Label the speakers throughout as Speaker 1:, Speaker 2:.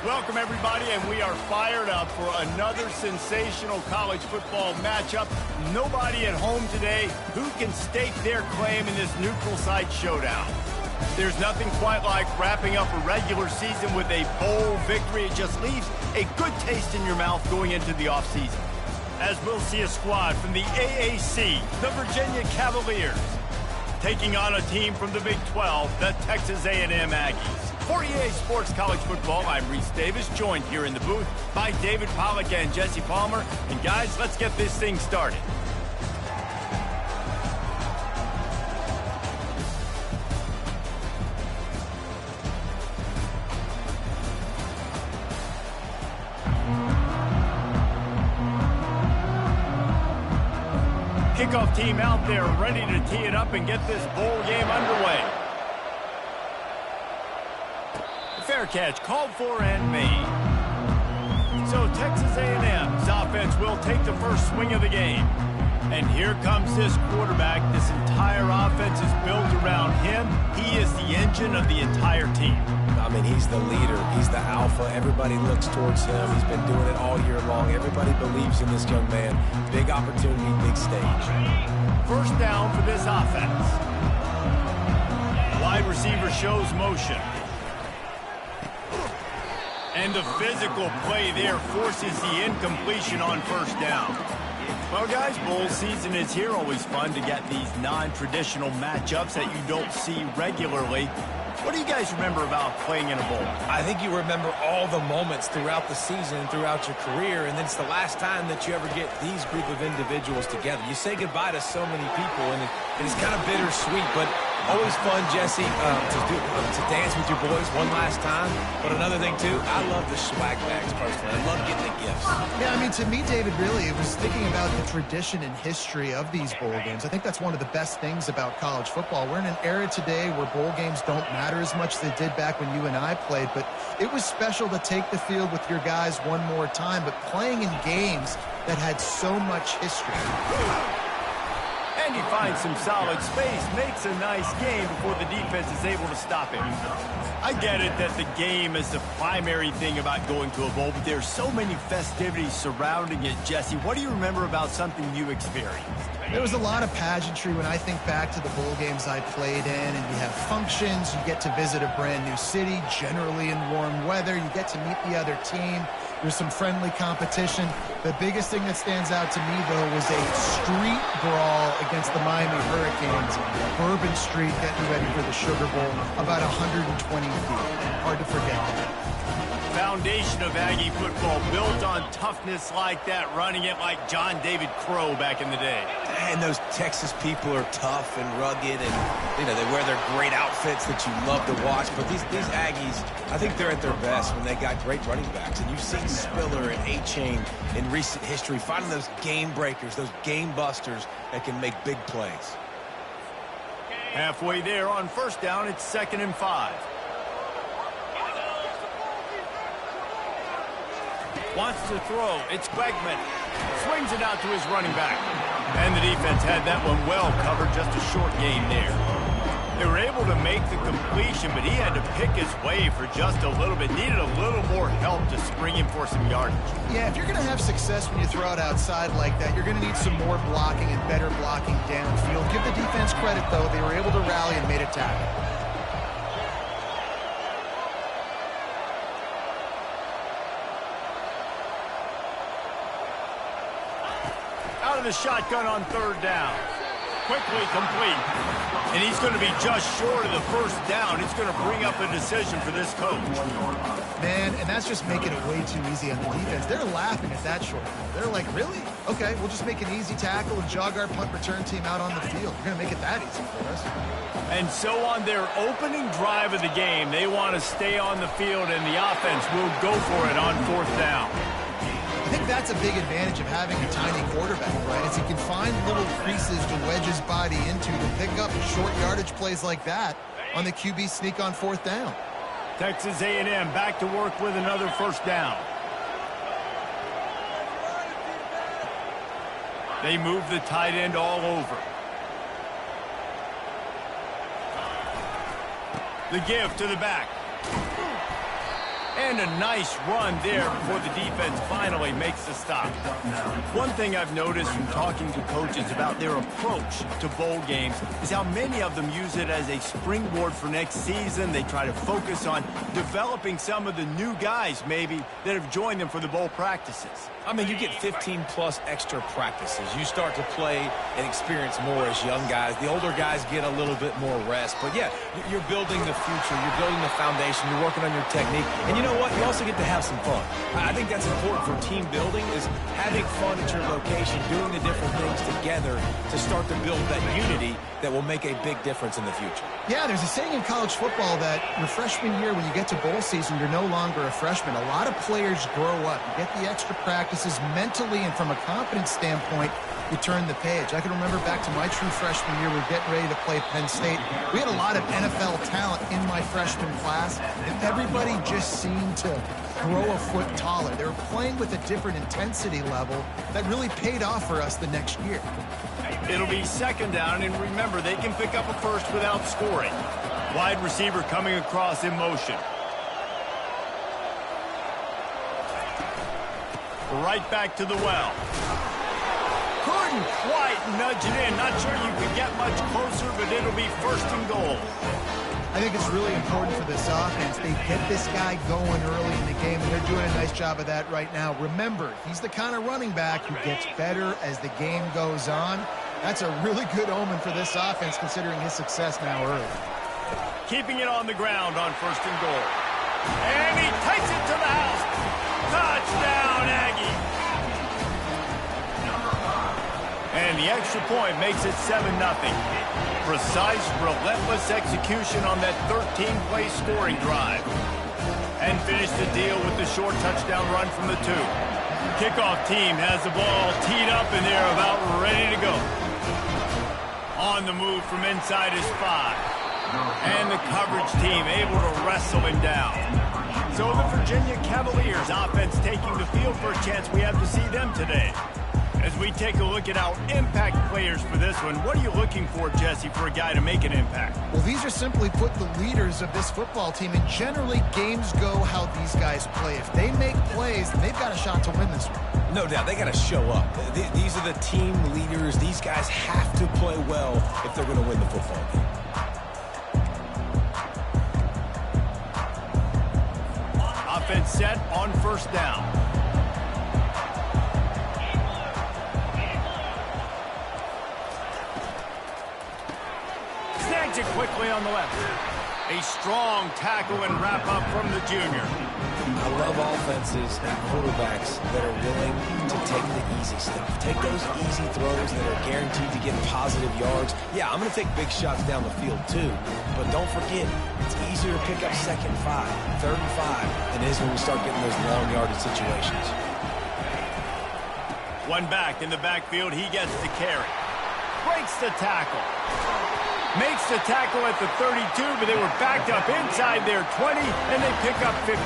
Speaker 1: Welcome, everybody, and we are fired up for another sensational college football matchup. Nobody at home today who can stake their claim in this neutral site showdown. There's nothing quite like wrapping up a regular season with a bowl victory. It just leaves a good taste in your mouth going into the offseason. As we'll see a squad from the AAC, the Virginia Cavaliers, taking on a team from the Big 12, the Texas A&M Aggies. For EA Sports College Football, I'm Reese Davis, joined here in the booth by David Pollack and Jesse Palmer. And guys, let's get this thing started. Kickoff team out there ready to tee it up and get this bowl game underway. Fair catch called for and made. So Texas A&M's offense will take the first swing of the game. And here comes this quarterback. This entire offense is built around him. He is the engine of the entire team.
Speaker 2: I mean, he's the leader. He's the alpha. Everybody looks towards him. He's been doing it all year long. Everybody believes in this young man. Big opportunity, big stage.
Speaker 1: First down for this offense. Wide receiver shows motion. And the physical play there forces the incompletion on first down. Well, guys, bowl season is here. Always fun to get these non-traditional matchups that you don't see regularly. What do you guys remember about playing in a bowl?
Speaker 2: I think you remember all the moments throughout the season, throughout your career, and then it's the last time that you ever get these group of individuals together. You say goodbye to so many people, and it's kind of bittersweet, but always fun, Jesse, to dance with your boys one last time. But another thing, too, I love the swag bags, personally. I love getting the gifts.
Speaker 3: Yeah, I mean, to me, David, really, it was thinking about the tradition and history of these bowl games. I think that's one of the best things about college football. We're in an era today where bowl games don't matter as much as they did back when you and I played, but it was special to take the field with your guys one more time, but playing in games that had so much history.
Speaker 1: And he finds some solid space, makes a nice game before the defense is able to stop him. I get it that the game is the primary thing about going to a bowl, but there's so many festivities surrounding it. Jesse, what do you remember about something you experienced?
Speaker 3: There was a lot of pageantry when I think back to the bowl games I played in, and you have functions, you get to visit a brand new city, generally in warm weather, you get to meet the other team, there's some friendly competition. The biggest thing that stands out to me, though, was a street brawl against the Miami Hurricanes. Bourbon Street getting ready for the Sugar Bowl, about 120 feet. Hard to forget that.
Speaker 1: Foundation of Aggie football built on toughness like that, running it like John David Crow back in the day.
Speaker 2: And those Texas people are tough and rugged, and they wear their great outfits that you love to watch. But these Aggies, I think they're at their best when they got great running backs. And you've seen Spiller and A-Chain in recent history finding those game breakers, those game busters that can make big plays.
Speaker 1: Halfway there on first down, it's 2nd and 5. Wants to throw. It's Quegman. Swings it out to his running back. And the defense had that one well covered. Just a short gain there. They were able to make the completion, but he had to pick his way for just a little bit. Needed a little more help to spring him for some yardage.
Speaker 3: Yeah, if you're going to have success when you throw it outside like that, you're going to need some more blocking and better blocking downfield. Give the defense credit, though. They were able to rally and made a tackle.
Speaker 1: Out of the shotgun on 3rd down. Quickly complete. And he's going to be just short of the first down. It's going to bring up a decision for this coach.
Speaker 3: Man, and that's just making it way too easy on the defense. They're laughing at that short. They're like, really? Okay, we'll just make an easy tackle and jog our punt return team out on the field. We're going to make it that easy for us.
Speaker 1: And so on their opening drive of the game, they want to stay on the field, and the offense will go for it on 4th down.
Speaker 3: I think that's a big advantage of having a tiny quarterback, right? Is he can find little creases to wedge his body into to pick up short yardage plays like that on the QB sneak on 4th down.
Speaker 1: Texas A&M back to work with another first down. They move the tight end all over. The give to the back. And a nice run there before the defense finally makes the stop. One thing I've noticed from talking to coaches about their approach to bowl games is how many of them use it as a springboard for next season. They try to focus on developing some of the new guys, maybe, that have joined them for the bowl practices.
Speaker 2: I mean, you get 15-plus extra practices. You start to play and experience more as young guys. The older guys get a little bit more rest. But, yeah, you're building the future. You're building the foundation. You're working on your technique. And you know what? You also get to have some fun. I think that's important for team building, is having fun at your location, doing the different things together to start to build that unity that will make a big difference in the future.
Speaker 3: Yeah, there's a saying in college football that your freshman year, when you get to bowl season, you're no longer a freshman. A lot of players grow up. You get the extra practices mentally, and from a confidence standpoint, you turn the page. I can remember back to my true freshman year, we were getting ready to play Penn State. We had a lot of NFL talent in my freshman class, and everybody just seemed to grow a foot taller. They were playing with a different intensity level that really paid off for us the next year.
Speaker 1: It'll be second down, and remember, they can pick up a first without scoring. Wide receiver coming across in motion. Right back to the well. Couldn't quite nudge it in. Not sure you could get much closer, but it'll be first and goal.
Speaker 3: I think it's really important for this offense. They get this guy going early in the game, and they're doing a nice job of that right now. Remember, he's the kind of running back who gets better as the game goes on. That's a really good omen for this offense, considering his success now early.
Speaker 1: Keeping it on the ground on first and goal. And he takes it to the house. Touchdown, Aggie. And the extra point makes it 7-0. Precise, relentless execution on that 13-play scoring drive. And finish the deal with the short touchdown run from the 2. Kickoff team has the ball teed up, and they're about ready to go. On the move from inside his 5. And the coverage team able to wrestle him down. So the Virginia Cavaliers offense taking the field for a chance. We have to see them today. As we take a look at our impact players for this one, what are you looking for, Jesse, for a guy to make an impact?
Speaker 3: Well, these are simply put the leaders of this football team, and generally games go how these guys play. If they make plays, then they've got a shot to win this one.
Speaker 2: No doubt, they got to show up. These are the team leaders. These guys have to play well if they're going to win the football game.
Speaker 1: Offense set on first down. Snags it quickly on the left. A strong tackle and wrap up from the junior.
Speaker 2: I love offenses and quarterbacks that are willing to take the easy stuff. Take those easy throws that are guaranteed to get positive yards. Yeah, I'm going to take big shots down the field too. But don't forget, it's easier to pick up 2nd and 5, 3rd and 5 than it is when we start getting those long yardage situations.
Speaker 1: One back in the backfield, he gets the carry. Breaks the tackle. Makes the tackle at the 32, but they were backed up inside their 20, and they pick up 15.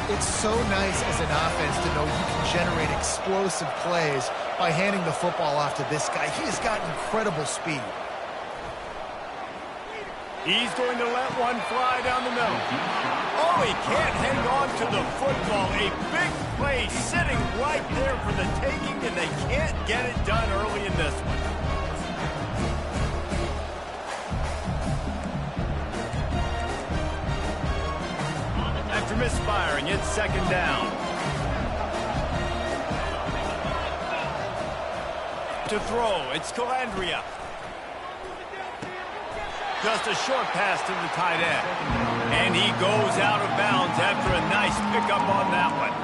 Speaker 3: It's so nice as an offense to know you can generate explosive plays by handing the football off to this guy. He has got incredible speed.
Speaker 1: He's going to let one fly down the middle. Oh, he can't hang on to the football. A big play sitting right there for the taking, and they can't get it done early in this one. After misfiring, it's second down. To throw, it's Calandria. Just a short pass to the tight end. And he goes out of bounds after a nice pickup on that one.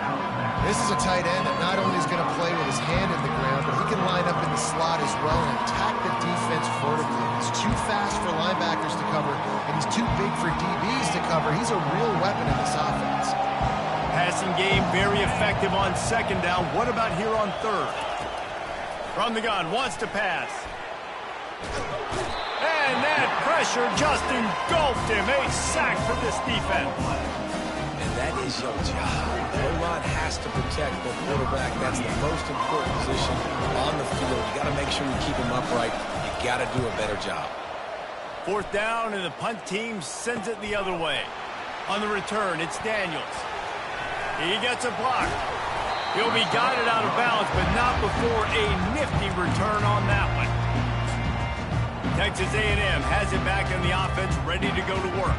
Speaker 3: This is a tight end that not only is going to play with his hand in the ground, but he can line up in the slot as well and attack the defense vertically. He's too fast for linebackers to cover, and he's too big for DBs to cover. He's a real weapon in this offense.
Speaker 1: Passing game very effective on second down. What about here on third? From the gun, wants to pass. And that pressure just engulfed him. A sack for this defense.
Speaker 2: And that is your job. The O-line has to protect the quarterback. That's the most important position on the field. You got to make sure you keep him upright. You got to do a better job.
Speaker 1: Fourth down, and the punt team sends it the other way. On the return, it's Daniels. He gets a block. He'll be guided out of bounds, but not before a nifty return on that one. Texas A&M has it back in the offense, ready to go to work.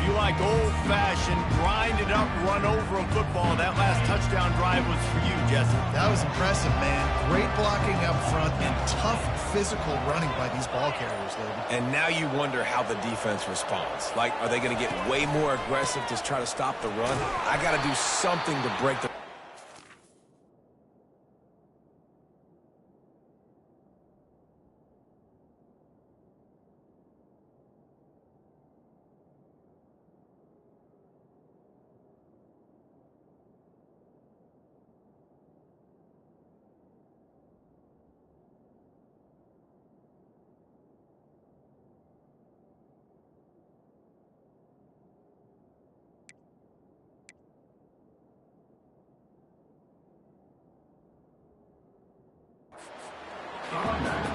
Speaker 1: If you like old-fashioned, grind-it-up, run-over a football, that last touchdown drive was for you, Jesse.
Speaker 3: That was impressive, man. Great blocking up front and tough physical running by these ball carriers, David.
Speaker 2: And now you wonder how the defense responds. Like, are they going to get way more aggressive to try to stop the run? I got to do something to break the...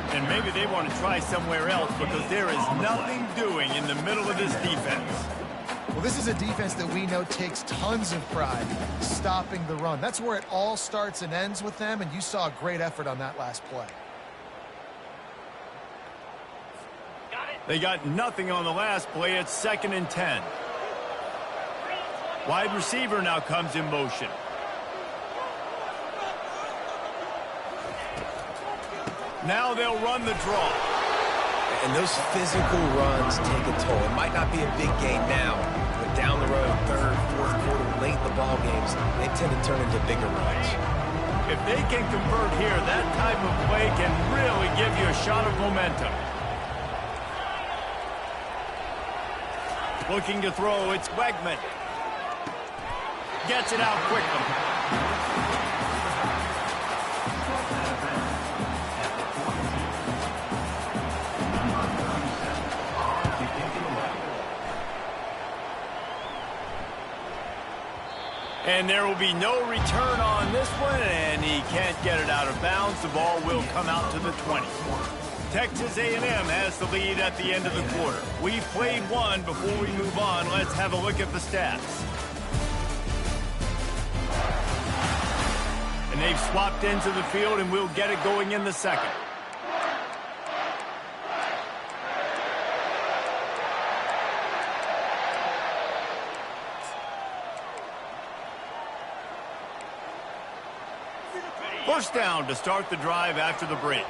Speaker 1: And maybe they want to try somewhere else because there is nothing doing in the middle of this defense.
Speaker 3: Well, this is a defense that we know takes tons of pride stopping the run. That's where it all starts and ends with them, and you saw a great effort on that last play.
Speaker 1: They got nothing on the last play. It's 2nd and 10. Wide receiver now comes in motion. Now they'll run the draw.
Speaker 2: And those physical runs take a toll. It might not be a big gain now, but down the road, 3rd, 4th quarter, late in the ball games, they tend to turn into bigger runs.
Speaker 1: If they can convert here, that type of play can really give you a shot of momentum. Looking to throw, it's Wegman. Gets it out quickly. And there will be no return on this one, and he can't get it out of bounds. The ball will come out to the 20. Texas A&M has the lead at the end of the quarter. We've played one. Before we move on, let's have a look at the stats. And they've swapped into the field, and we'll get it going in the second. First down to start the drive after the break.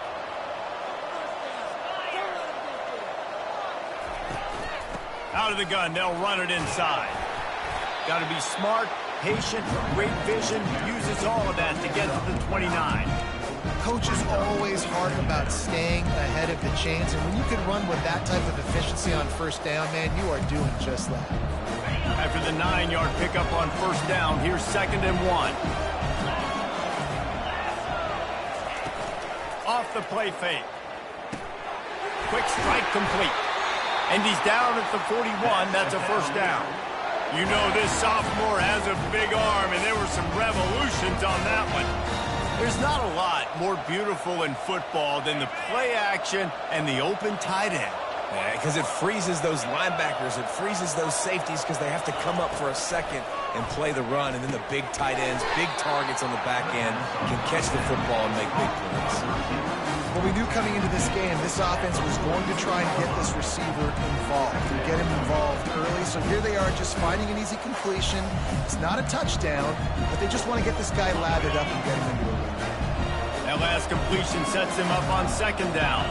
Speaker 1: Out of the gun, they'll run it inside. Got to be smart, patient, great vision, uses all of that to get to the 29.
Speaker 3: Coach is always hard about staying ahead of the chains, and when you can run with that type of efficiency on first down, man, you are doing just that.
Speaker 1: After the 9-yard pickup on first down, here's 2nd and 1. Off the play fake. Quick strike complete. And he's down at the 41. That's a first down. You know this sophomore has a big arm, and there were some revolutions on that one. There's not a lot more beautiful in football than the play action and the open tight end.
Speaker 2: Yeah, because it freezes those linebackers. It freezes those safeties because they have to come up for a second and play the run. And then the big tight ends, big targets on the back end can catch the football and make big plays.
Speaker 3: Well, we knew coming into this game, this offense was going to try and get this receiver involved and get him involved early. So here they are just finding an easy completion. It's not a touchdown, but they just want to get this guy lathered up and get him into a win.
Speaker 1: That last completion sets him up on 2nd down.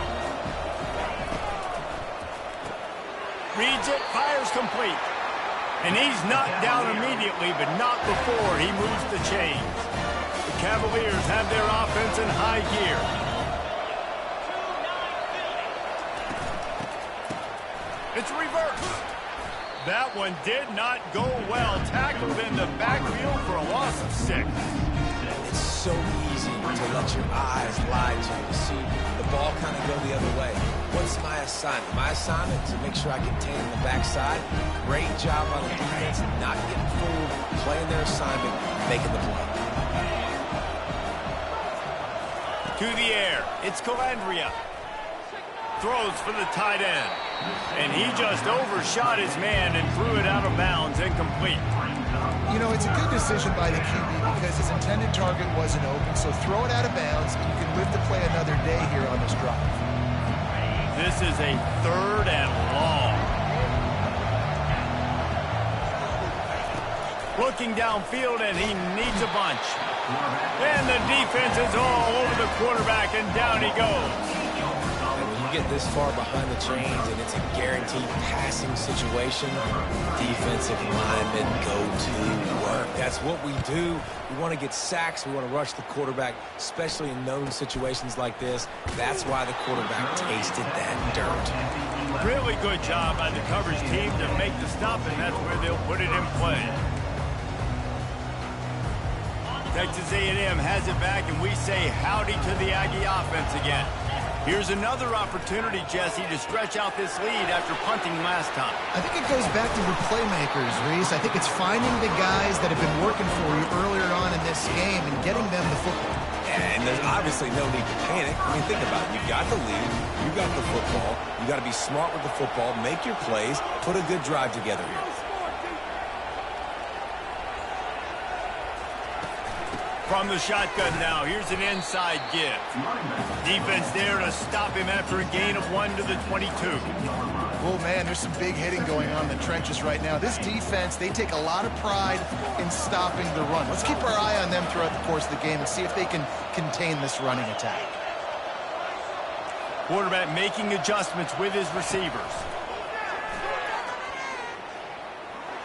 Speaker 1: Reads it, fires complete. And he's knocked down immediately, but not before he moves the chains. The Cavaliers have their offense in high gear. It's reversed. That one did not go well. Tackled in the backfield for a loss of 6.
Speaker 2: It's so easy to let your eyes lie to you. See the ball kind of go the other way. What's my assignment? My assignment is to make sure I contain the backside. Great job on the defense, not getting fooled, playing their assignment, making the play.
Speaker 1: To the air, it's Calandria. Throws for the tight end. And he just overshot his man and threw it out of bounds, incomplete.
Speaker 3: You know, it's a good decision by the QB because his intended target wasn't open, so throw it out of bounds, and you can live to play another day here on this drive.
Speaker 1: This is a 3rd and long. Looking downfield, and he needs a bunch. And the defense is all over the quarterback, and down he goes.
Speaker 2: Get this far behind the chains and it's a guaranteed passing situation, defensive linemen go to work. That's what we do. We want to get sacks. We want to rush the quarterback, especially in known situations like this. That's why the quarterback tasted that dirt.
Speaker 1: Really good job by the coverage team to make the stop, and that's where they'll put it in play. Texas A&M has it back, and we say howdy to the Aggie offense again. Here's another opportunity, Jesse, to stretch out this lead after punting last time.
Speaker 3: I think it goes back to the playmakers, Reese. I think it's finding the guys that have been working for you earlier on in this game and getting them the football.
Speaker 2: Yeah, and there's obviously no need to panic. I mean, think about it. You've got the lead. You've got the football. You've got to be smart with the football, make your plays, put a good drive together here.
Speaker 1: From the shotgun now, here's an inside give. Defense there to stop him after a gain of 1 to the 22.
Speaker 3: Oh, man, there's some big hitting going on in the trenches right now. This defense, they take a lot of pride in stopping the run. Let's keep our eye on them throughout the course of the game and see if they can contain this running attack.
Speaker 1: Quarterback making adjustments with his receivers.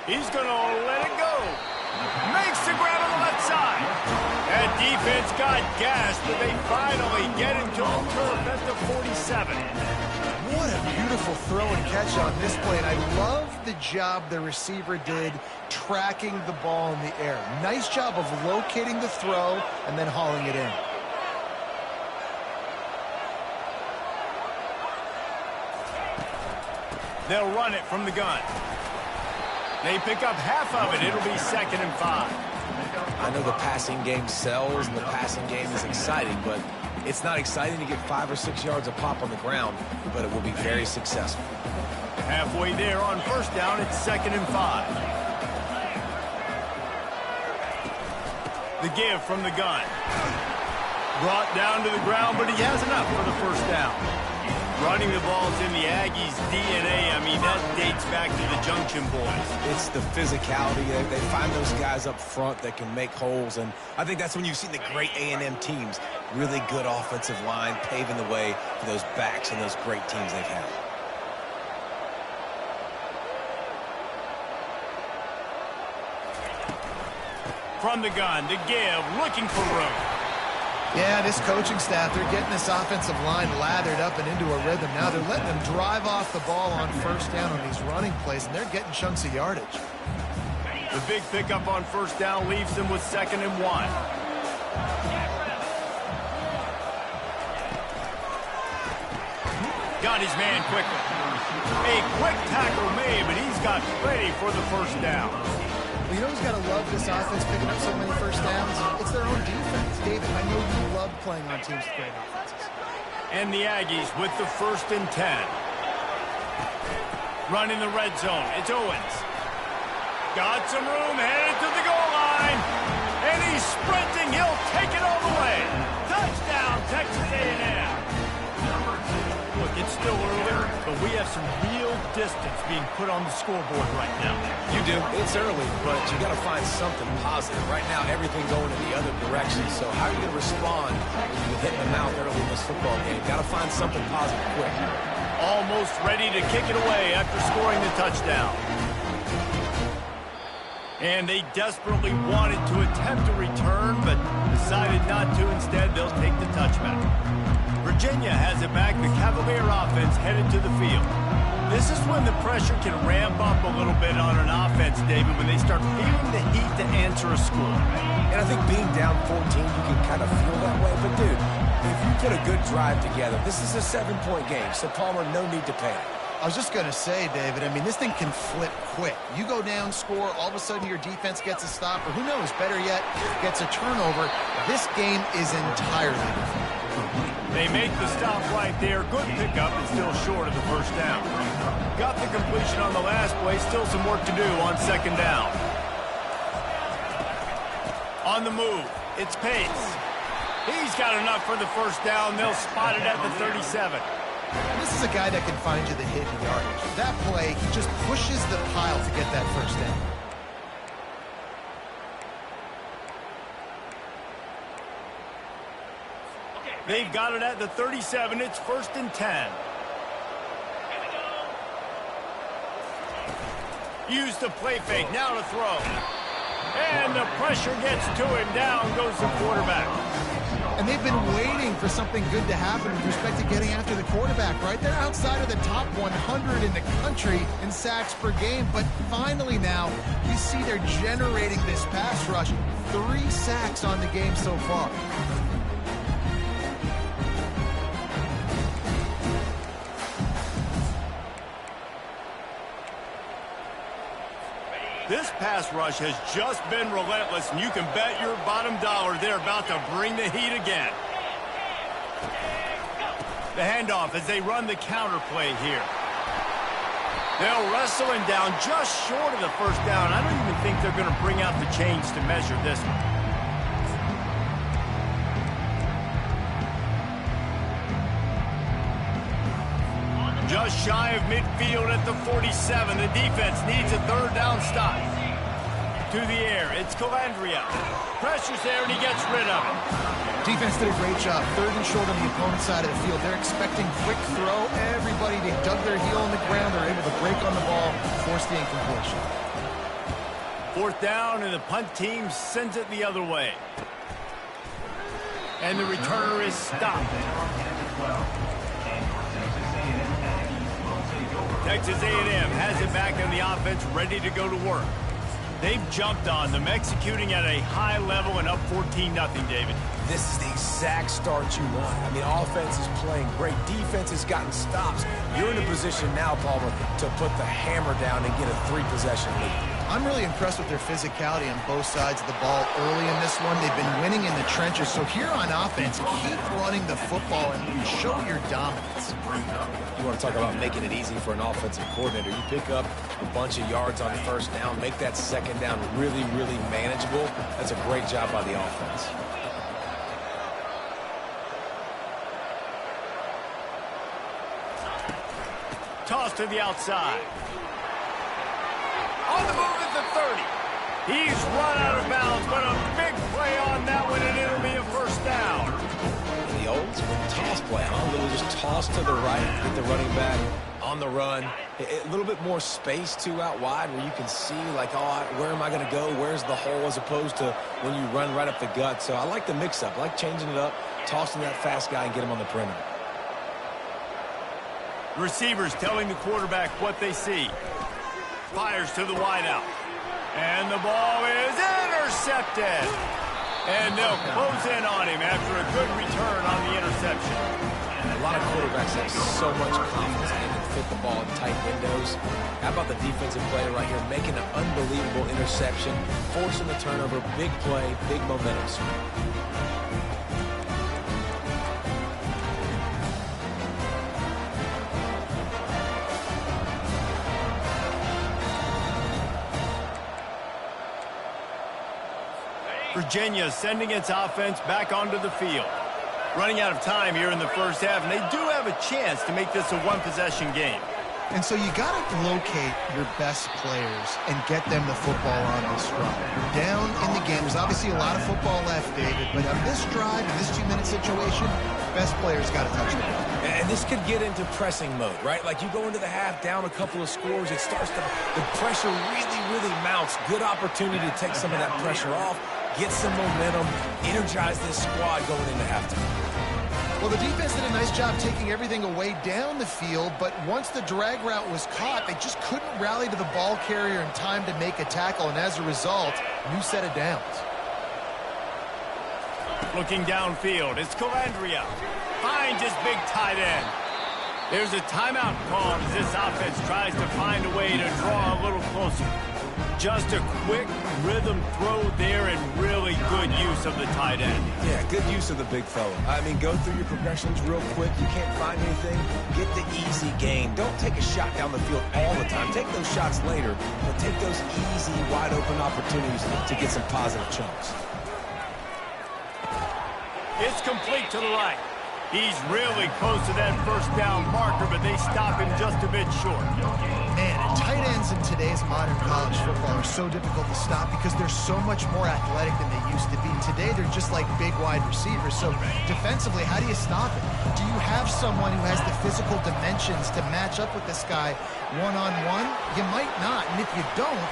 Speaker 1: He's going to let it go. Makes the grab on the left side. That defense got gassed, but they finally get him to the turf at the 47.
Speaker 3: What a beautiful throw and catch on this play. And I love the job the receiver did tracking the ball in the air. Nice job of locating the throw and then hauling it in.
Speaker 1: They'll run it from the gun. They pick up half of it. It'll be 2nd and 5.
Speaker 2: I know the passing game sells and the passing game is exciting, but it's not exciting to get 5 or 6 yards a pop on the ground, but it will be very successful.
Speaker 1: Halfway there on 1st down, it's 2nd and 5. The give from the gun. Brought down to the ground, but he has enough for the 1st down. Running the ball's in the Aggies' DNA. I mean, that dates back to the Junction Boys.
Speaker 2: It's the physicality. They find those guys up front that can make holes, and I think that's when you've seen the great A&M teams. Really good offensive line paving the way for those backs and those great teams they've had.
Speaker 1: From the gun, to give, looking for room.
Speaker 3: Yeah, this coaching staff, they're getting this offensive line lathered up and into a rhythm. Now they're letting them drive off the ball on 1st down on these running plays, and they're getting chunks of yardage.
Speaker 1: The big pickup on 1st down leaves them with 2nd and 1. Got his man quickly. A quick tackle made, but he's got plenty for the 1st down.
Speaker 3: Well, you know who's got to love this offense picking up so many 1st downs? It's their own defense. David, I know you love playing on teams with great offenses.
Speaker 1: And the Aggies with the 1st and 10. Running the red zone. It's Owens. Got some room, headed to the goal line. And he's sprinting. He'll take it all the way. Touchdown, Texas A&M. Look, it's still early, but we have some real distance being put on the scoreboard right now.
Speaker 2: You do. It's early, but you got to find something positive. Right now, everything going in the other direction. So how are you going to respond when you hit the mouth early in this football game? Got to find something positive quick.
Speaker 1: Almost ready to kick it away after scoring the touchdown. And they desperately wanted to attempt a return, but decided not to. Instead, they'll take the touchback. Virginia has it back. The Cavalier offense headed to the field. This is when the pressure can ramp up a little bit on an offense, David, when they start feeling the heat to answer a score.
Speaker 2: And I think being down 14, you can kind of feel that way. But, dude, if you put a good drive together, this is a 7-point game. So, Palmer, no need to panic.
Speaker 3: I was just going to say, David, I mean, this thing can flip quick. You go down, score, all of a sudden your defense gets a stop, or who knows, better yet, gets a turnover. This game is entirely different.
Speaker 1: They make the stop right there. Good pickup and still short of the first down. Got the completion on the last play. Still some work to do on second down. On the move, it's Pace. He's got enough for the first down. They'll spot it at the 37.
Speaker 3: This is a guy that can find you the hidden yardage. That play, he just pushes the pile to get that first down.
Speaker 1: They've got it at the 37. It's 1st and 10. Use the play fake. Now to throw. And the pressure gets to him. Down goes the quarterback.
Speaker 3: And they've been waiting for something good to happen with respect to getting after the quarterback, right? They're outside of the top 100 in the country in sacks per game. But finally now, you see they're generating this pass rush. 3 sacks on the game so far.
Speaker 1: This pass rush has just been relentless, and you can bet your bottom dollar they're about to bring the heat again. The handoff as they run the counter play here. They'll wrestle him down just short of the first down. I don't even think they're going to bring out the chains to measure this one. Just shy of midfield at the 47. The defense needs a third down stop. To the air, it's Calandria. Pressure's there, and he gets rid of it.
Speaker 3: Defense did a great job. 3rd and short on the opponent's side of the field. They're expecting quick throw. Everybody, they dug their heel on the ground. They're able to break on the ball, force the incompletion.
Speaker 1: 4th down, and the punt team sends it the other way. And the returner is stopped. Texas A&M has it back in the offense, ready to go to work. They've jumped on them, executing at a high level and up 14-0, David.
Speaker 2: This is the exact start you want. I mean, offense is playing great. Defense has gotten stops. You're in a position now, Palmer, to put the hammer down and get a 3-possession lead.
Speaker 3: I'm really impressed with their physicality on both sides of the ball early in this one. They've been winning in the trenches. So here on offense, keep running the football and show your dominance.
Speaker 2: You want to talk about making it easy for an offensive coordinator. You pick up a bunch of yards on the first down, make that second down really, really manageable. That's a great job by the offense.
Speaker 1: Toss to the outside. On the move at the 30. He's run out of bounds, but a big play on that one, and it'll be a first down.
Speaker 2: In the old school toss play, huh? A little just toss to the right, get the running back on the run. A little bit more space, too, out wide where you can see, like, oh, where am I going to go? Where's the hole, as opposed to when you run right up the gut. So I like the mix-up. I like changing it up, tossing that fast guy and get him on the perimeter.
Speaker 1: Receivers telling the quarterback what they see. Fires to the wideout. And the ball is intercepted. And they'll close in on him after a good return on the interception.
Speaker 2: A lot of quarterbacks have so much confidence in and fit the ball in tight windows. How about the defensive player right here making an unbelievable interception, forcing the turnover, big play, big momentum swing.
Speaker 1: Virginia sending its offense back onto the field. Running out of time here in the first half, and they do have a chance to make this a one-possession game.
Speaker 3: And so you got to locate your best players and get them the football on this drive. You're down in the game. There's obviously a lot of football left, David, but on this drive, in this 2-minute situation, best players got to touch the ball.
Speaker 2: And this could get into pressing mode, right? Like you go into the half, down a couple of scores, it starts to, the pressure really, really mounts. Good opportunity to take some of that pressure off, get some momentum, energize this squad going into halftime.
Speaker 3: Well, the defense did a nice job taking everything away down the field, but once the drag route was caught, they just couldn't rally to the ball carrier in time to make a tackle, and as a result, new set of downs.
Speaker 1: Looking downfield, it's Calandria. Finds his big tight end. There's a timeout called as this offense tries to find a way to draw a little closer. Just a quick rhythm throw there and really good use of the tight end.
Speaker 2: Yeah, good use of the big fella. I mean, go through your progressions real quick. You can't find anything, get the easy gain. Don't take a shot down the field all the time. Take those shots later, but take those easy, wide-open opportunities to get some positive chunks.
Speaker 1: It's complete to the right. He's really close to that first down marker, but they stop him just a bit short.
Speaker 3: Man, and tight ends in today's modern college football are so difficult to stop because they're so much more athletic than they used to be. Today, they're just like big wide receivers. So defensively, how do you stop it? Do you have someone who has the physical dimensions to match up with this guy one-on-one? You might not. And if you don't,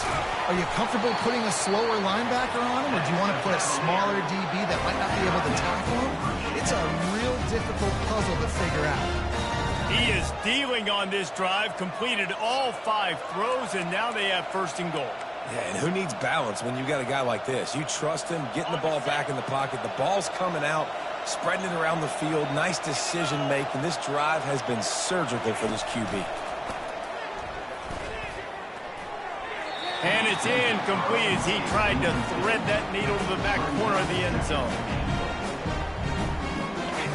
Speaker 3: are you comfortable putting a slower linebacker on him? Or do you want to put a smaller DB that might not be able to tackle him? It's a real difficult puzzle to figure out.
Speaker 1: He is dealing on this drive, completed all 5 throws, and now they have first and goal.
Speaker 2: Yeah, and who needs balance when you got a guy like this? You trust him, getting the ball back in the pocket. The ball's coming out, spreading it around the field. Nice decision-making. This drive has been surgical for this QB.
Speaker 1: And it's incomplete as he tried to thread that needle to the back corner of the end zone.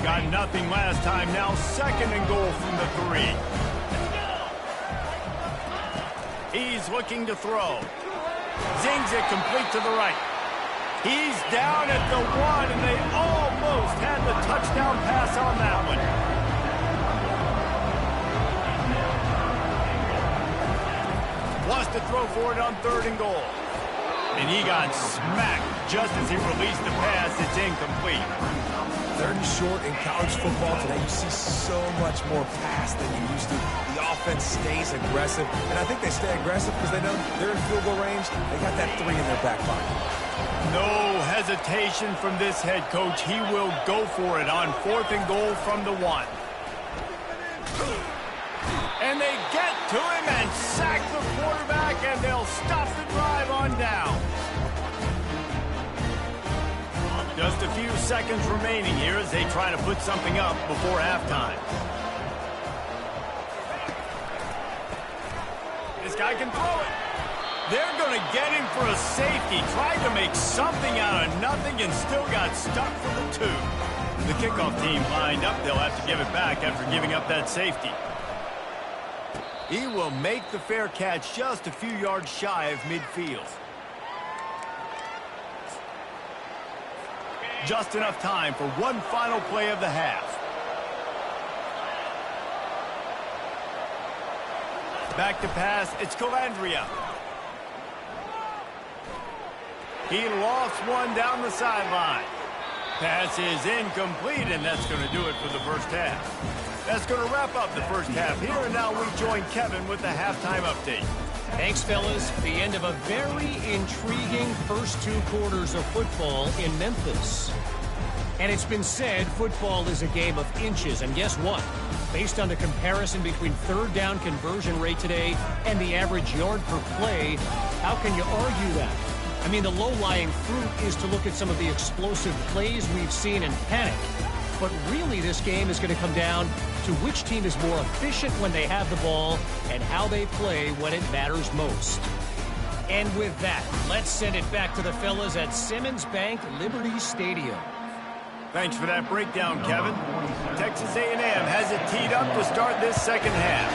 Speaker 1: Got nothing last time. Now second and goal from the 3. He's looking to throw. Zings it complete to the right. He's down at the 1, and they almost had the touchdown pass on that one. Wants to throw for it on 3rd and goal. And he got smacked just as he released the pass. It's incomplete.
Speaker 2: 3rd and short in college football today. You see so much more pass than you used to. The offense stays aggressive, and I think they stay aggressive because they know they're in field goal range. They got that 3 in their back pocket.
Speaker 1: No hesitation from this head coach. He will go for it on 4th and goal from the 1. And they get to him and sack the quarterback, and they'll stop the drive on down. Just a few seconds remaining here as they try to put something up before halftime. This guy can throw it. They're going to get him for a safety. Tried to make something out of nothing and still got stuck for the 2. The kickoff team lined up. They'll have to give it back after giving up that safety. He will make the fair catch just a few yards shy of midfield. Just enough time for one final play of the half. Back to pass, it's Calandria. He lofts one down the sideline. Pass is incomplete, and that's going to do it for the first half. That's going to wrap up the first half here, and now we join Kevin with the halftime update.
Speaker 4: Thanks, fellas. The end of a very intriguing first 2 quarters of football in Memphis. And it's been said football is a game of inches. And guess what? Based on the comparison between 3rd down conversion rate today and the average yard per play, how can you argue that? I mean, the low-lying fruit is to look at some of the explosive plays we've seen and panic. But really, this game is going to come down to which team is more efficient when they have the ball and how they play when it matters most. And with that, let's send it back to the fellas at Simmons Bank Liberty Stadium.
Speaker 1: Thanks for that breakdown, Kevin. Texas A&M has it teed up to start this second half.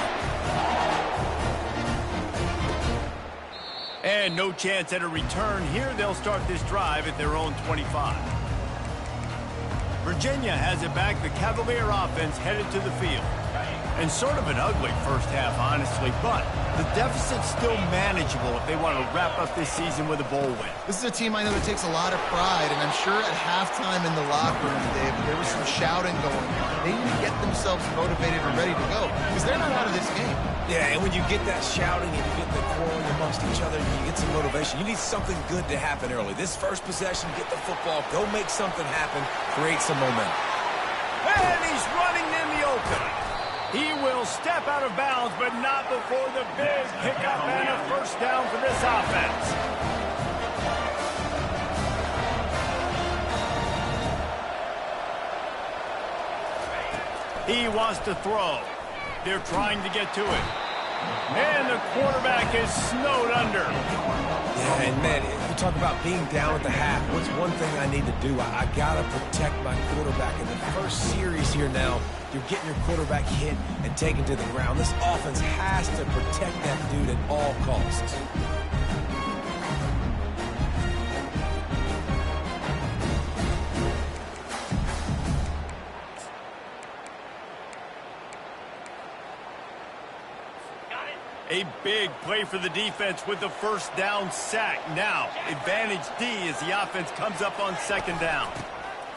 Speaker 1: And no chance at a return here. They'll start this drive at their own 25. Virginia has it back. The Cavalier offense headed to the field. And sort of an ugly first half, honestly, but the deficit's still manageable if they want to wrap up this season with a bowl win.
Speaker 3: This is a team I know that takes a lot of pride, and I'm sure at halftime in the locker room, Dave, there was some shouting going on. They need to get themselves motivated and ready to go because they're not out of this game.
Speaker 2: Yeah, and when you get that shouting and you get the quarreling amongst each other, you get some motivation. You need something good to happen early. This first possession, get the football, go make something happen, create some momentum.
Speaker 1: And he's running in the open. He will step out of bounds, but not before the big pickup and a first down for this offense. He wants to throw. They're trying to get to it. And the quarterback is snowed under.
Speaker 2: Yeah, and man, you talk about being down at the half. What's one thing I need to do? I got to protect my quarterback. In the first series here now, you're getting your quarterback hit and taken to the ground. This offense has to protect that dude at all costs.
Speaker 1: A big play for the defense with the first down sack. Now, advantage D as the offense comes up on second down.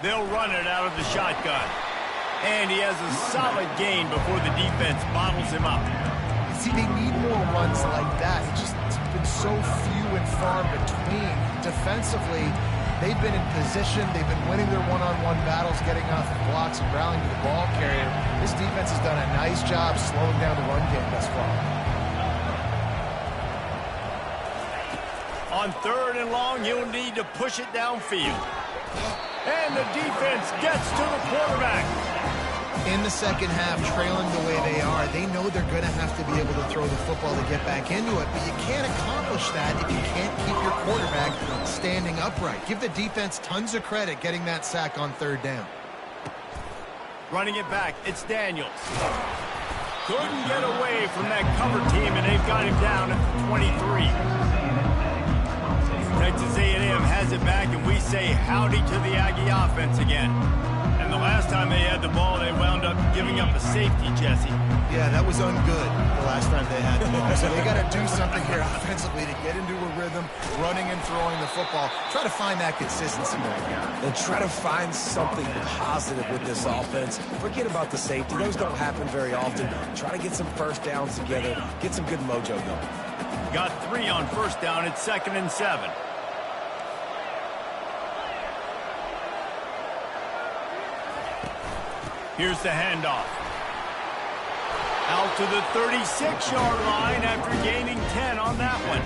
Speaker 1: They'll run it out of the shotgun. And he has a solid gain before the defense bottles him up.
Speaker 3: See, they need more runs like that. It's just been so few and far between. Defensively, they've been in position. They've been winning their one-on-one battles, getting off the blocks and rallying to the ball carrier. This defense has done a nice job slowing down the run game thus far.
Speaker 1: On third and long, you'll need to push it downfield. And the defense gets to the quarterback.
Speaker 3: In the second half, trailing the way they are, they know they're going to have to be able to throw the football to get back into it, but you can't accomplish that if you can't keep your quarterback standing upright. Give the defense tons of credit getting that sack on third down.
Speaker 1: Running it back, it's Daniels. Couldn't get away from that cover team, and they've got him down at 23. Texas A&M has it back, and we say howdy to the Aggie offense again. And the last time they had the ball, they wound up giving up a safety, Jesse.
Speaker 3: Yeah, that was ungood the last time they had the ball. So they got to do something here offensively to get into a rhythm, running and throwing the football. Try to find that consistency right now.
Speaker 2: And try to find something positive with this offense. Forget about the safety. Those don't happen very often. Try to get some first downs together. Get some good mojo going.
Speaker 1: Got 3 on first down. It's 2nd and 7. Here's the handoff. Out to the 36-yard line after gaining 10 on that one.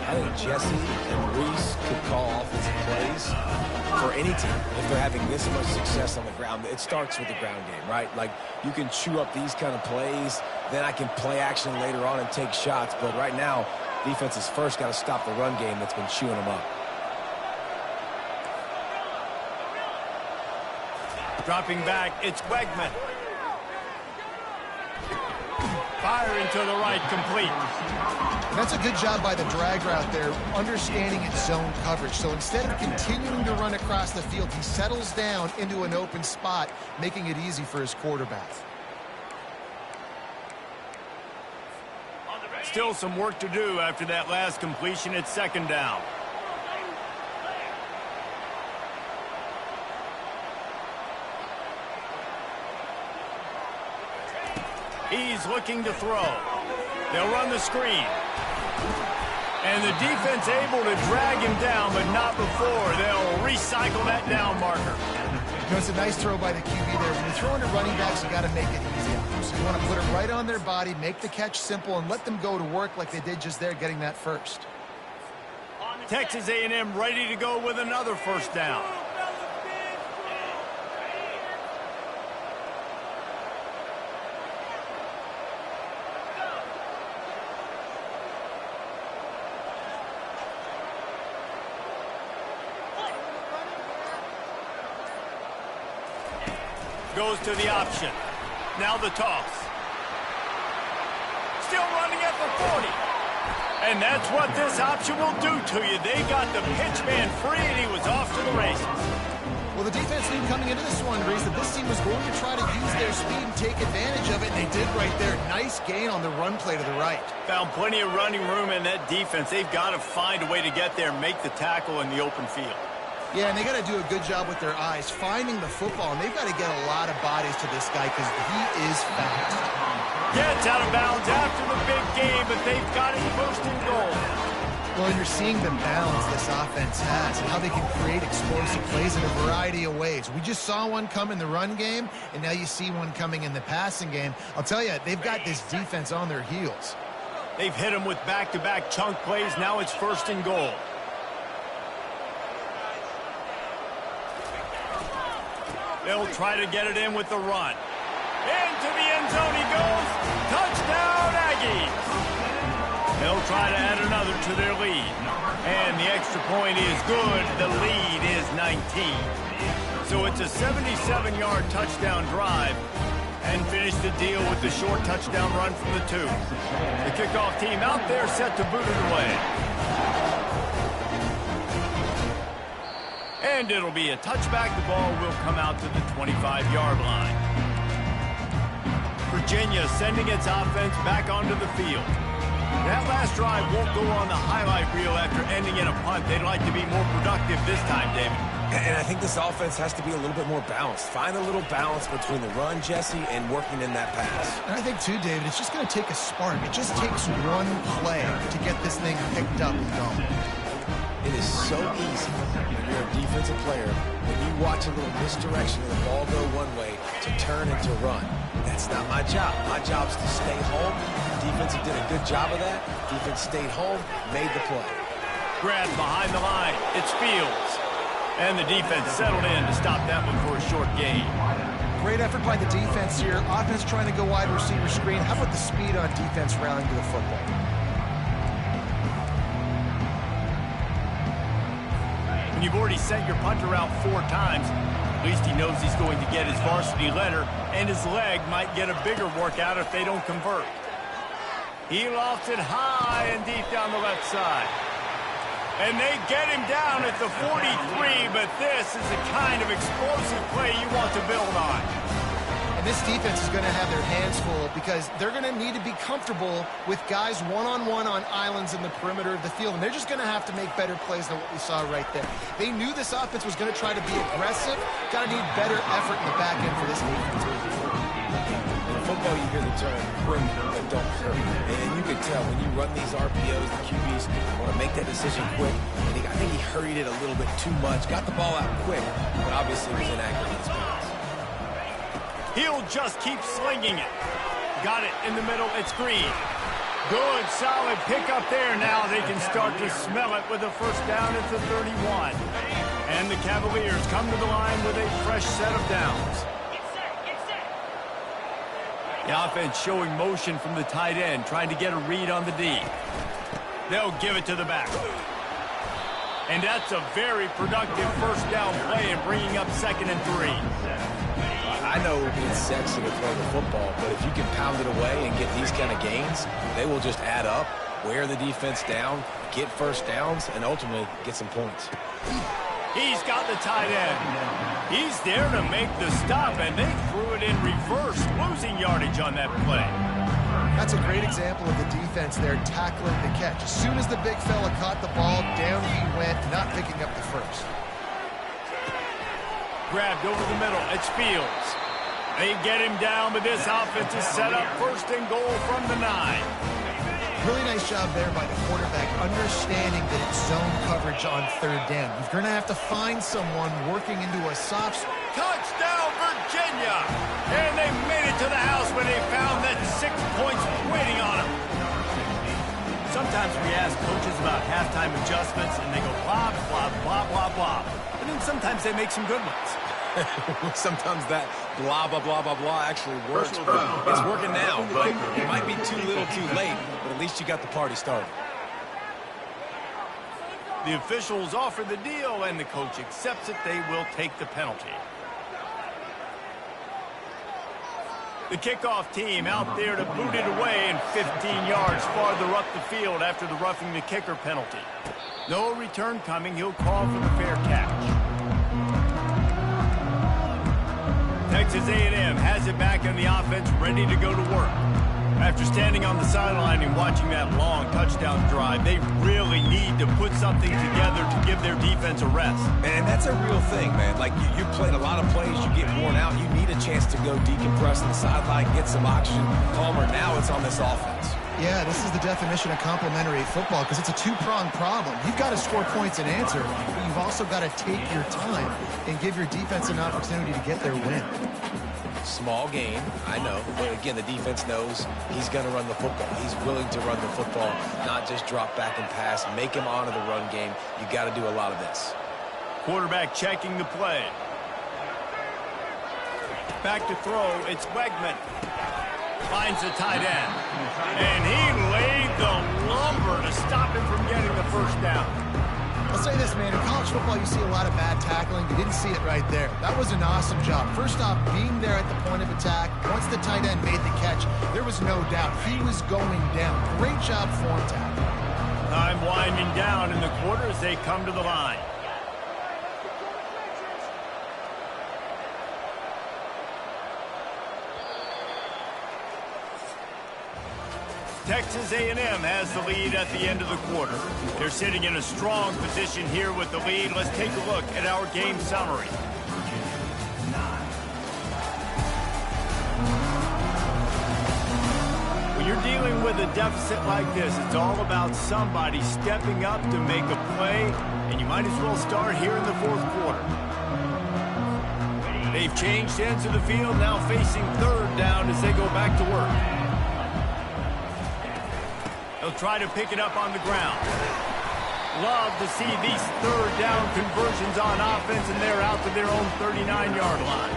Speaker 2: I think Jesse and Reese could call offensive plays for any team if they're having this much success on the ground. It starts with the ground game, right? Like, you can chew up these kind of plays, then I can play action later on and take shots. But right now, defense has first got to stop the run game that's been chewing them up.
Speaker 1: Dropping back, it's Wegman. Firing to the right, complete.
Speaker 3: That's a good job by the drag route there, understanding its zone coverage. So instead of continuing to run across the field, he settles down into an open spot, making it easy for his quarterback.
Speaker 1: Still some work to do after that last completion at 2nd down. He's looking to throw. They'll run the screen. And the defense able to drag him down, but not before. They'll recycle that down marker.
Speaker 3: You know, it's a nice throw by the QB there. When you're throwing to running backs, you got to make it easy on them. So you want to put it right on their body, make the catch simple, and let them go to work like they did just there, getting that first.
Speaker 1: Texas A&M ready to go with another first down. Goes to the option. Now the toss. Still running at the 40. And that's what this option will do to you. They got the pitch man free, and he was off to the races.
Speaker 3: Well, the defense knew coming into this one, Reese, that this team was going to try to use their speed and take advantage of it, and they did right there. Nice gain on the run play to the right.
Speaker 1: Found plenty of running room in that defense. They've got to find a way to get there and make the tackle in the open field.
Speaker 3: Yeah, and they got to do a good job with their eyes, finding the football, and they've got to get a lot of bodies to this guy because he is fast.
Speaker 1: Gets out of bounds after the big game, but they've got it 1st and goal.
Speaker 3: Well, and you're seeing the balance this offense has and how they can create explosive plays in a variety of ways. We just saw one come in the run game, and now you see one coming in the passing game. I'll tell you, they've got this defense on their heels.
Speaker 1: They've hit him with back-to-back chunk plays. Now it's 1st and goal. They'll try to get it in with the run. Into the end zone he goes. Touchdown, Aggies! Aggies. They'll try to add another to their lead. And the extra point is good. The lead is 19. So it's a 77-yard touchdown drive. And finish the deal with the short touchdown run from the 2. The kickoff team out there set to boot it away. And it'll be a touchback. The ball will come out to the 25-yard line. Virginia sending its offense back onto the field. That last drive won't go on the highlight reel after ending in a punt. They'd like to be more productive this time, David.
Speaker 2: And I think this offense has to be a little bit more balanced. Find a little balance between the run, Jesse, and working in that pass.
Speaker 3: And I think, too, David, it's just going to take a spark. It just takes one play to get this thing picked up and going.
Speaker 2: It is so easy when you're a defensive player, when you watch a little misdirection and the ball go one way, to turn and to run. That's not my job. My job is to stay home. Defense did a good job of that. Defense stayed home, made the play.
Speaker 1: Grab behind the line. It's Fields. And the defense settled in to stop that one for a short gain.
Speaker 3: Great effort by the defense here. Offense trying to go wide receiver screen. How about the speed on defense rallying to the football?
Speaker 1: When you've already sent your punter out 4 times, at least he knows he's going to get his varsity letter, and his leg might get a bigger workout if they don't convert. He lofts it high and deep down the left side. And they get him down at the 43, but this is the kind of explosive play you want to build on.
Speaker 3: And this defense is going to have their hands full because they're going to need to be comfortable with guys one-on-one on islands in the perimeter of the field. And they're just going to have to make better plays than what we saw right there. They knew this offense was going to try to be aggressive. Got to need better effort in the back end for this defense.
Speaker 2: In football, you hear the term quick but don't hurry. And you can tell when you run these RPOs, the QBs want to make that decision quick. And I think he hurried it a little bit too much. Got the ball out quick, but obviously was inaccurate in his pass.
Speaker 1: He'll just keep slinging it. Got it in the middle. It's Green. Good, solid pickup there. Now they can start to smell it with a first down at the 31. And the Cavaliers come to the line with a fresh set of downs. The offense showing motion from the tight end, trying to get a read on the D. They'll give it to the back. And that's a very productive first down play and bringing up 2nd and 3.
Speaker 2: I know it's sexy to play the football, but if you can pound it away and get these kind of gains, they will just add up, wear the defense down, get first downs, and ultimately get some points.
Speaker 1: He's got the tight end. He's there to make the stop, and they threw it in reverse, losing yardage on that play.
Speaker 3: That's a great example of the defense there tackling the catch. As soon as the big fella caught the ball, down he went, not picking up the first.
Speaker 1: Grabbed over the middle. It's Fields. They get him down, but this offense is set up 1st and goal from the 9.
Speaker 3: Really nice job there by the quarterback, understanding that it's zone coverage on 3rd down. You're going to have to find someone working into a soft...
Speaker 1: Touchdown, Virginia! And they made it to the house when they found that 6 points waiting on them. Sometimes we ask coaches about halftime adjustments, and they go blah, blah, blah, blah, blah. And then sometimes they make some good ones.
Speaker 2: Sometimes that blah, blah, blah, blah, blah actually works. It's working now, but it might be too little too late, but at least you got the party started.
Speaker 1: The officials offer the deal, and the coach accepts it. They will take the penalty. The kickoff team out there to boot it away and 15 yards farther up the field after the roughing the kicker penalty. No return coming. He'll call for the fair catch. Texas A&M has it back on the offense, ready to go to work. After standing on the sideline and watching that long touchdown drive, they really need to put something together to give their defense a rest.
Speaker 2: And that's a real thing, man. Like, you played a lot of plays, you get worn out, you need a chance to go decompress on the sideline, get some oxygen, calmer. Now it's on this offense.
Speaker 3: Yeah, this is the definition of complementary football because it's a two-pronged problem. You've got to score points and answer, but you've also got to take your time and give your defense an opportunity to get their win.
Speaker 2: Small game, I know, but again, the defense knows he's going to run the football. He's willing to run the football, not just drop back and pass, make him honor the run game. You got to do a lot of this.
Speaker 1: Quarterback checking the play. Back to throw, it's Wegman. Finds the tight end. And he laid the lumber to stop him from getting the first down.
Speaker 3: I'll say this, man. In college football, you see a lot of bad tackling. You didn't see it right there. That was an awesome job. First off, being there at the point of attack. Once the tight end made the catch, there was no doubt he was going down. Great job form tackling.
Speaker 1: Time winding down in the quarter as they come to the line. Texas A&M has the lead at the end of the quarter. They're sitting in a strong position here with the lead. Let's take a look at our game summary. When you're dealing with a deficit like this, it's all about somebody stepping up to make a play, and you might as well start here in the fourth quarter. They've changed ends of the field, now facing third down as they go back to work. They'll try to pick it up on the ground. Love to see these third down conversions on offense, and they're out to their own 39-yard line.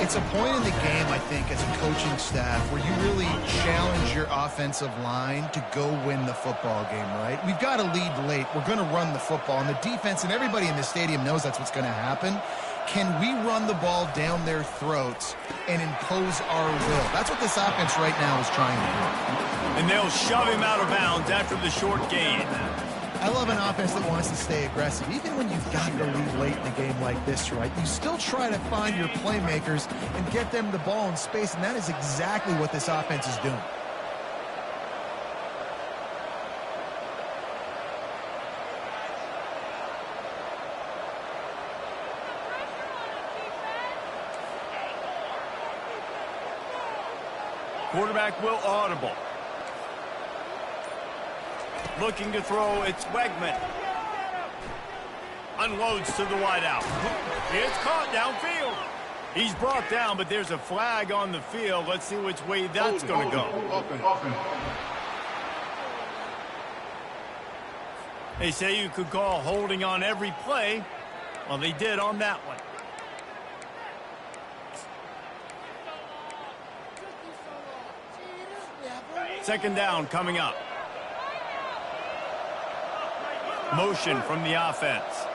Speaker 3: It's a point in the game, I think, as a coaching staff where you really challenge your offensive line to go win the football game, right? We've got to lead late. We're going to run the football, and the defense and everybody in the stadium knows that's what's going to happen. Can we run the ball down their throats and impose our will? That's what this offense right now is trying to do.
Speaker 1: And they'll shove him out of bounds after the short gain.
Speaker 3: I love an offense that wants to stay aggressive. Even when you've got to lead late in a game like this, right, you still try to find your playmakers and get them the ball in space, and that is exactly what this offense is doing.
Speaker 1: Quarterback will audible. Looking to throw, it's Wegman. Unloads to the wideout. It's caught downfield. He's brought down, but there's a flag on the field. Let's see which way that's going to go. They say you could call holding on every play. Well, they did on that one. Second down coming up. Motion from the offense.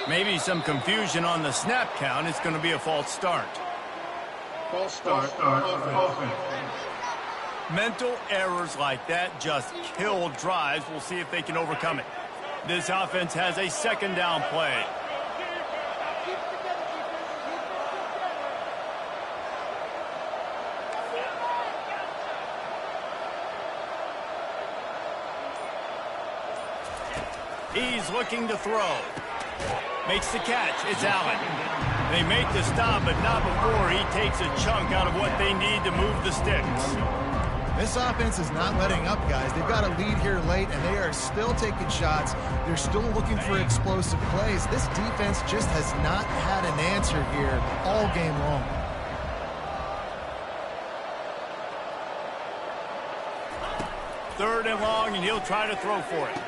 Speaker 1: Maybe some confusion on the snap count. It's going to be a false start.
Speaker 5: False start.
Speaker 1: Mental errors like that just kill drives. We'll see if they can overcome it. This offense has a second down play. He's looking to throw. Makes the catch. It's Allen. They make the stop, but not before he takes a chunk out of what they need to move the sticks.
Speaker 3: This offense is not letting up, guys. They've got a lead here late, and they are still taking shots. They're still looking for explosive plays. This defense just has not had an answer here all game long.
Speaker 1: Third and long, and he'll try to throw for it.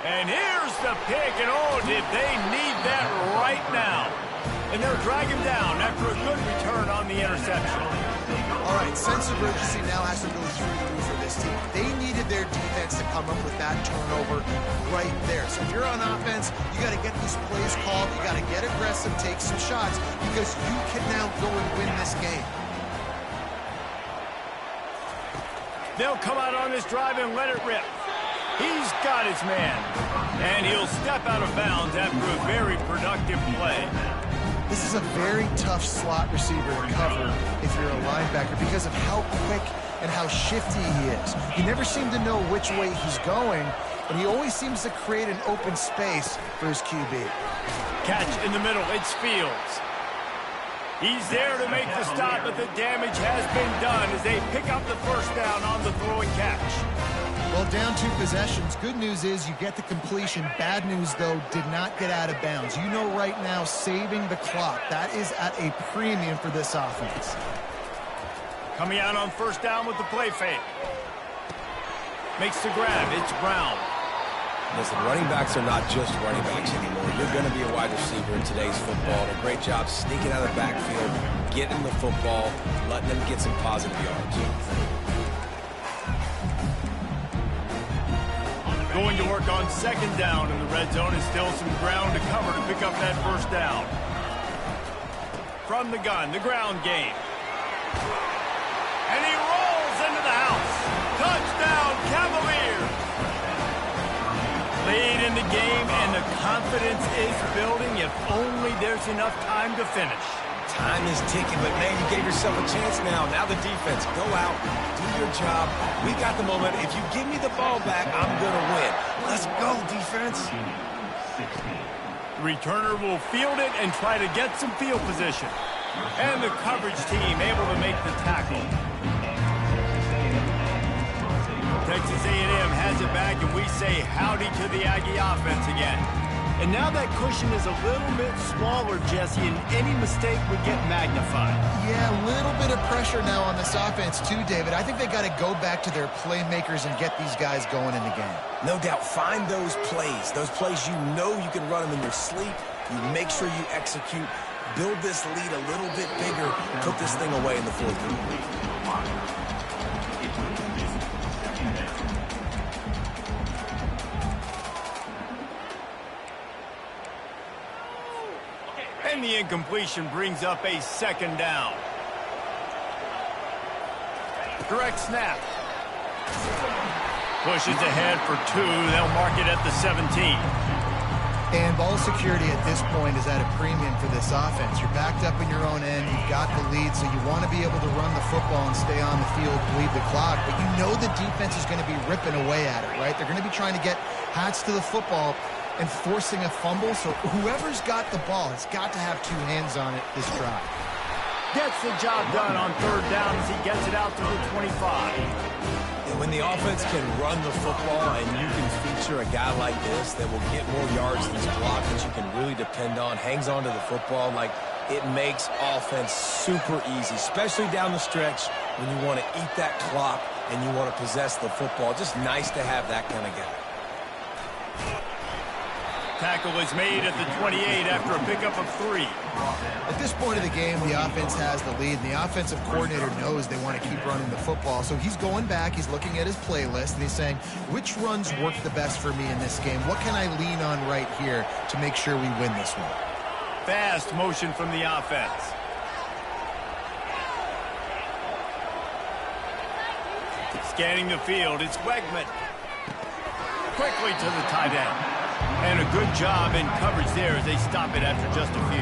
Speaker 1: And here's the pick, and oh, did they need that right now. And they'll drag him down after a good return on the interception.
Speaker 3: All right, sense of urgency now has to go through for this team. They needed their defense to come up with that turnover right there. So if you're on offense, you got to get these plays called. You got to get aggressive, take some shots, because you can now go and win this game.
Speaker 1: They'll come out on this drive and let it rip. He's got his man, and he'll step out of bounds after a very productive play.
Speaker 3: This is a very tough slot receiver to cover if you're a linebacker because of how quick and how shifty he is. You never seem to know which way he's going, and he always seems to create an open space for his QB.
Speaker 1: Catch in the middle, it's Fields. He's there to make the stop, but the damage has been done as they pick up the first down on the throw and catch.
Speaker 3: Well, down 2 possessions. Good news is you get the completion. Bad news, though, did not get out of bounds. You know right now, saving the clock, that is at a premium for this offense.
Speaker 1: Coming out on first down with the play fake. Makes the grab. It's Brown.
Speaker 2: Listen, running backs are not just running backs anymore. You're going to be a wide receiver in today's football. And a great job sneaking out of the backfield, getting the football, letting them get some positive yards.
Speaker 1: Going to work on second down in the red zone, and still some ground to cover to pick up that first down. From the gun, the ground game. And he rolls into the house. Touchdown, Cavaliers! Lead in the game, and the confidence is building if only there's enough time to finish.
Speaker 2: Time is ticking, but, man, you gave yourself a chance now. Now the defense, go out, do your job. We got the moment. If you give me the ball back, I'm going to win. Let's go, defense.
Speaker 1: The returner will field it and try to get some field position. And the coverage team able to make the tackle. Texas A&M has it back, and we say howdy to the Aggie offense again. And now that cushion is a little bit smaller, Jesse, and any mistake would get magnified.
Speaker 3: Yeah, a little bit of pressure now on this offense too, David. I think they got to go back to their playmakers and get these guys going in the game.
Speaker 2: No doubt, find those plays you know you can run them in your sleep. You make sure you execute, build this lead a little bit bigger, put this thing away in the fourth quarter.
Speaker 1: And the incompletion brings up a second down. Direct snap. Pushes ahead for 2. They'll mark it at the 17.
Speaker 3: And ball security at this point is at a premium for this offense. You're backed up in your own end. You've got the lead, so you want to be able to run the football and stay on the field, bleed the clock. But you know the defense is going to be ripping away at it, right? They're going to be trying to get hats to the football and forcing a fumble. So whoever's got the ball has got to have 2 hands on it this drive.
Speaker 1: Gets the job done on third down as he gets it out to the 25.
Speaker 2: And when the offense can run the football and you can feature a guy like this that will get more yards than his block that you can really depend on, hangs on to the football, like it makes offense super easy, especially down the stretch when you want to eat that clock and you want to possess the football. Just nice to have that kind of guy.
Speaker 1: Tackle is made at the 28 after a pickup of 3.
Speaker 3: At this point of the game, the offense has the lead, and the offensive coordinator knows they want to keep running the football. So he's going back, he's looking at his playlist, and he's saying, which runs work the best for me in this game? What can I lean on right here to make sure we win this one?
Speaker 1: Fast motion from the offense. Scanning the field, it's Wegman. Quickly to the tight end. And a good job in coverage there as they stop it after just a few.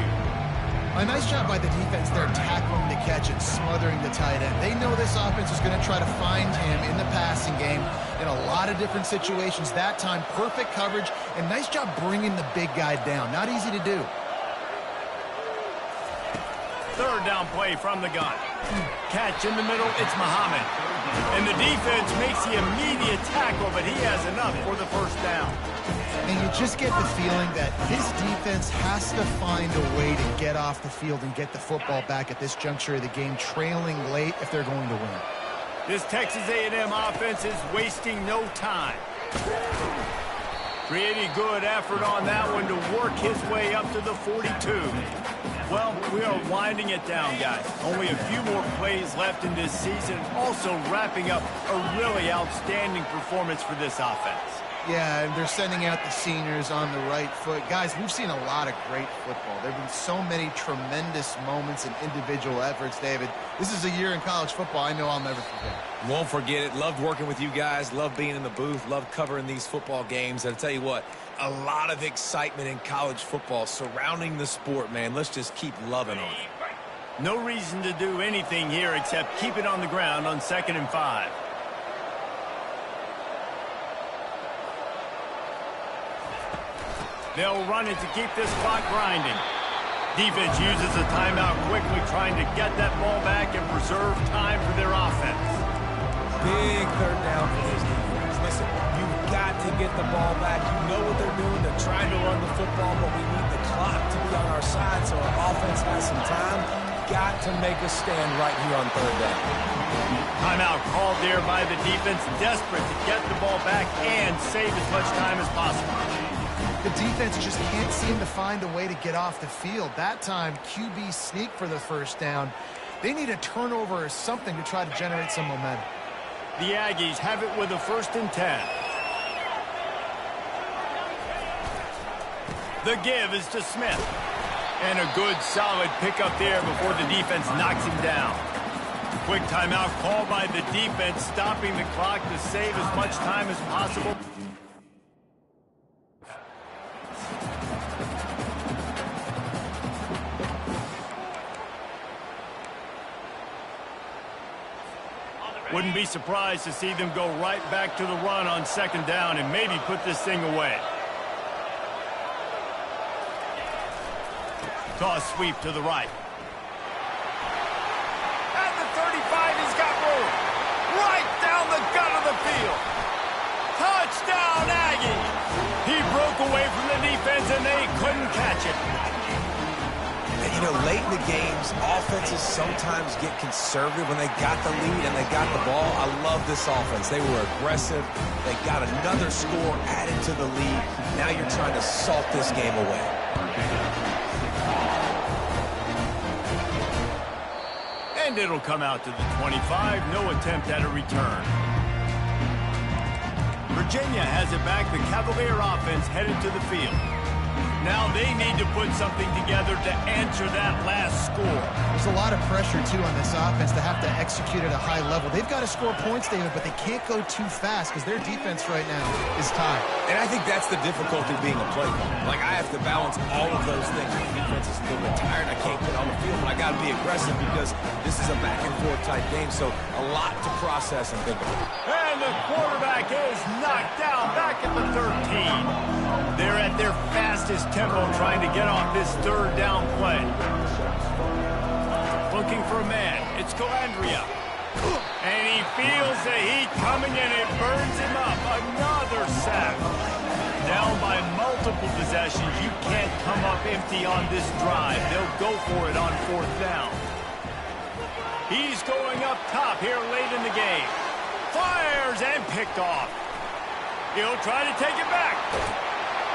Speaker 3: A nice job by the defense there, tackling the catch and smothering the tight end. They know this offense is going to try to find him in the passing game in a lot of different situations. That time, perfect coverage, and nice job bringing the big guy down. Not easy to do.
Speaker 1: Third down play from the gun. Catch in the middle, it's Muhammad. And the defense makes the immediate tackle, but he has enough for the first down.
Speaker 3: And you just get the feeling that this defense has to find a way to get off the field and get the football back at this juncture of the game, trailing late if they're going to win.
Speaker 1: This Texas A&M offense is wasting no time. Pretty good effort on that one to work his way up to the 42. Well, we are winding it down, guys. Only a few more plays left in this season. Also wrapping up a really outstanding performance for this offense.
Speaker 3: Yeah, and they're sending out the seniors on the right foot. Guys, we've seen a lot of great football. There have been so many tremendous moments and individual efforts, David. This is a year in college football I know I'll never forget.
Speaker 2: Won't forget it. Loved working with you guys. Loved being in the booth. Loved covering these football games. And I'll tell you what, a lot of excitement in college football surrounding the sport, man. Let's just keep loving on it.
Speaker 1: No reason to do anything here except keep it on the ground on 2nd and 5. They'll run it to keep this clock grinding. Defense uses a timeout quickly, trying to get that ball back and preserve time for their offense.
Speaker 2: Big third down for this defense. Listen, you've got to get the ball back. You know what they're doing. They're trying to run the football, but we need the clock to be on our side so our offense has some time. got to make a stand right here on third down.
Speaker 1: Timeout called there by the defense, desperate to get the ball back and save as much time as possible.
Speaker 3: The defense just can't seem to find a way to get off the field. That time, QB sneak for the first down. They need a turnover or something to try to generate some momentum.
Speaker 1: The Aggies have it with a 1st and 10. The give is to Smith. And a good, solid pickup there before the defense knocks him down. Quick timeout called by the defense, stopping the clock to save as much time as possible. Wouldn't be surprised to see them go right back to the run on 2nd down and maybe put this thing away. Toss sweep to the right. At the 35, he's got room. Right down the gut of the field. Touchdown, Aggie. He broke away from the defense, and they couldn't catch it.
Speaker 2: And, you know, late in the games, offenses sometimes get conservative when they got the lead and they got the ball. I love this offense. They were aggressive. They got another score added to the lead. Now you're trying to salt this game away.
Speaker 1: And it'll come out to the 25. No attempt at a return. Virginia has it back. The Cavalier offense headed to the field. Now they need to put something together to answer that last score.
Speaker 3: There's a lot of pressure, too, on this offense to have to execute at a high level. They've got to score points, David, but they can't go too fast because their defense right now is tied.
Speaker 2: And I think that's the difficulty being a play caller. Like, I have to balance all of those things. The defense is a little bit tired. I can't get on the field, but I got to be aggressive because this is a back-and-forth type game, so a lot to process and think about.
Speaker 1: And the quarterback is knocked down back at the 13. They're at their fastest tempo trying to get off this 3rd down play. Looking for a man. It's Calandria. And he feels the heat coming and it burns him up. Another sack. Down by multiple possessions. You can't come up empty on this drive. They'll go for it on 4th down. He's going up top here late in the game. Fires and picked off. He'll try to take it back.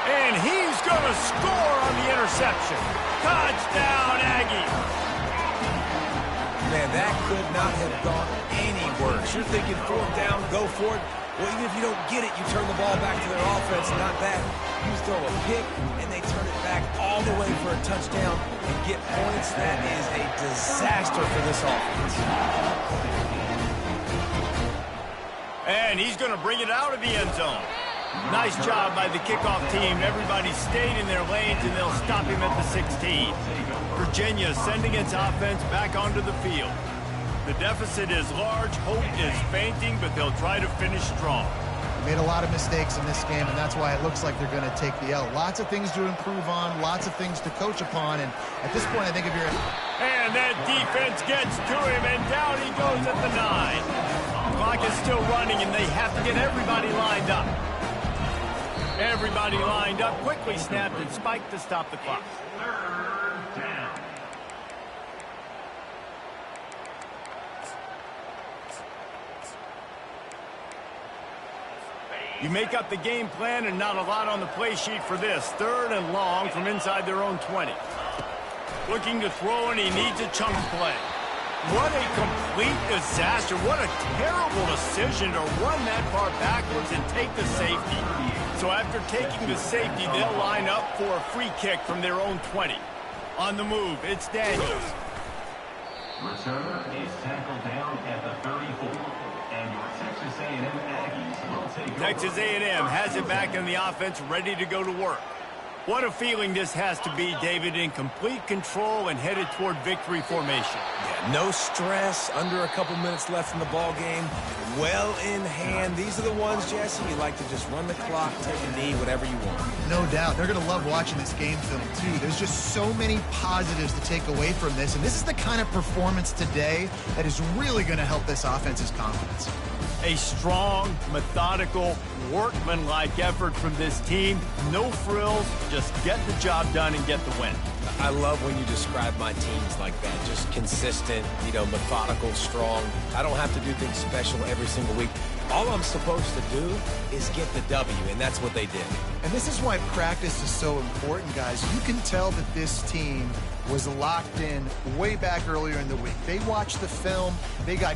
Speaker 1: And he's going to score on the interception. Touchdown, Aggie.
Speaker 2: Man, that could not have gone any worse. You're thinking 4th down, go for it. Well, even if you don't get it, you turn the ball back to their offense. Not that. You throw a pick, and they turn it back all the way for a touchdown and get points. That is a disaster for this offense.
Speaker 1: And he's going to bring it out of the end zone. Nice job by the kickoff team. Everybody stayed in their lanes, and they'll stop him at the 16. Virginia sending its offense back onto the field. The deficit is large. Hope is fainting, but they'll try to finish strong.
Speaker 3: Made a lot of mistakes in this game, and that's why it looks like they're going to take the L. Lots of things to improve on, lots of things to coach upon, and at this point, I think if you're...
Speaker 1: And that defense gets to him, and down he goes at the 9. Clock is still running, and they have to get everybody lined up. Everybody lined up, quickly snapped and spiked to stop the clock. You make up the game plan and not a lot on the play sheet for this. 3rd and long from inside their own 20. Looking to throw, and he needs a chunk play. What a complete disaster. What a terrible decision to run that far backwards and take the safety. So after taking the safety, they'll line up for a free kick from their own 20. On the move, it's Daniels.
Speaker 6: Returner is tackled down at the 34. And your Texas A&M Aggies will take
Speaker 1: Texas A&M has it back in the offense, ready to go to work. What a feeling this has to be, David, in complete control and headed toward victory formation.
Speaker 2: Yeah, no stress, under a couple minutes left in the ball game, well in hand. These are the ones, Jesse, you like to just run the clock, take a knee, whatever you want.
Speaker 3: No doubt. They're going to love watching this game film, too. There's just so many positives to take away from this, and this is the kind of performance today that is really going to help this offense's confidence.
Speaker 1: A strong, methodical, workmanlike effort from this team. No frills, just get the job done and get the win.
Speaker 2: I love when you describe my teams like that. Just consistent, methodical, strong. I don't have to do things special every single week. All I'm supposed to do is get the W, and that's what they did.
Speaker 3: And this is why practice is so important, guys. You can tell that this team was locked in way back earlier in the week. They watched the film. They got